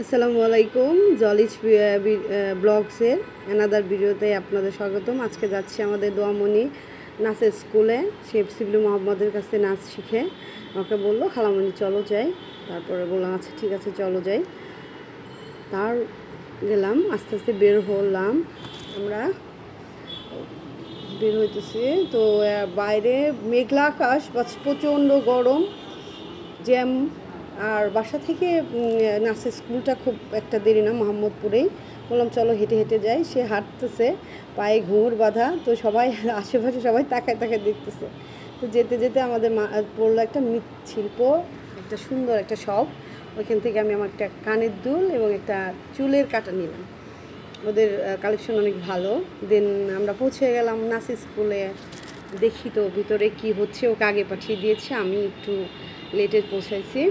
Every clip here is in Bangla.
আসসালামু আলাইকুম। জলিজ ব্লগসের অ্যানাদার ভিডিওতে আপনাদের স্বাগতম। আজকে যাচ্ছি আমাদের দোয়ামণি নাচের স্কুলে। সে শিবলু মোহাম্মদের কাছে নাচ শিখে আমাকে বললো, খালামণি চলো যাই। তারপরে বললাম আচ্ছা ঠিক আছে চলো যাই। তার গেলাম, আস্তে আস্তে বের হলাম। আমরা বের হইতেছি তো বাইরে মেঘলা আকাশ, প্রচণ্ড গরম, জ্যাম। আর বাসা থেকে নাচের স্কুলটা খুব একটা দেরি না, মোহাম্মদপুরেই। বললাম চলো হেঁটে হেঁটে যাই। সে হাঁটতেছে, পায়ে ঘুঙুর বাঁধা, তো সবাই আশেপাশে সবাই তাকায় তাকায় দেখতেছে। তো যেতে যেতে আমাদের পড়লো একটা মৃৎশিল্প, একটা সুন্দর একটা শপ। ওইখান থেকে আমি আমার একটা কানের দুল এবং একটা চুলের কাটা নিলাম। ওদের কালেকশন অনেক ভালো। দেন আমরা পৌঁছে গেলাম নাচের স্কুলে। দেখি তো ভিতরে কি হচ্ছে। ওকে আগে পাঠিয়ে দিয়েছে, আমি একটু লেটে পৌঁছাইছি।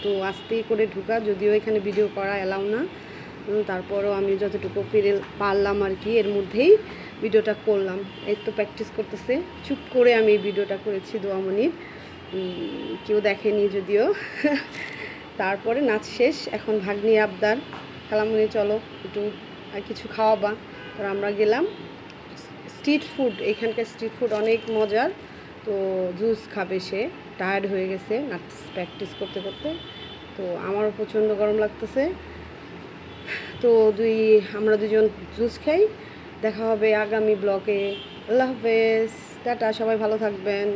তো আস্তেই করে ঢুকা, যদিও এখানে ভিডিও করা এলাও না। তারপরেও আমি যতটুকু পারলাম আর কি, এর মধ্যেই ভিডিওটা করলাম। এই তো প্র্যাকটিস করতেছে, চুপ করে আমি এই ভিডিওটা করেছি দোয়ামণির, কেউ দেখেনি যদিও। তারপরে নাচ শেষ, এখন ভাগ্নি আবদার, খালামণি চলো একটু আর কিছু খাওয়াবা। তো আমরা গেলাম স্ট্রিট ফুড। এখানকার স্ট্রিট ফুড অনেক মজার। তো জুস খাবে, সে টায়ার্ড হয়ে গেছে নাচ প্র্যাকটিস করতে করতে। তো আমারও প্রচণ্ড গরম লাগতেছে। তো আমরা দুজন জুস খাই। দেখা হবে আগামী ব্লগে। আল্লাহ হাফেজ, টাটা, সবাই ভালো থাকবেন।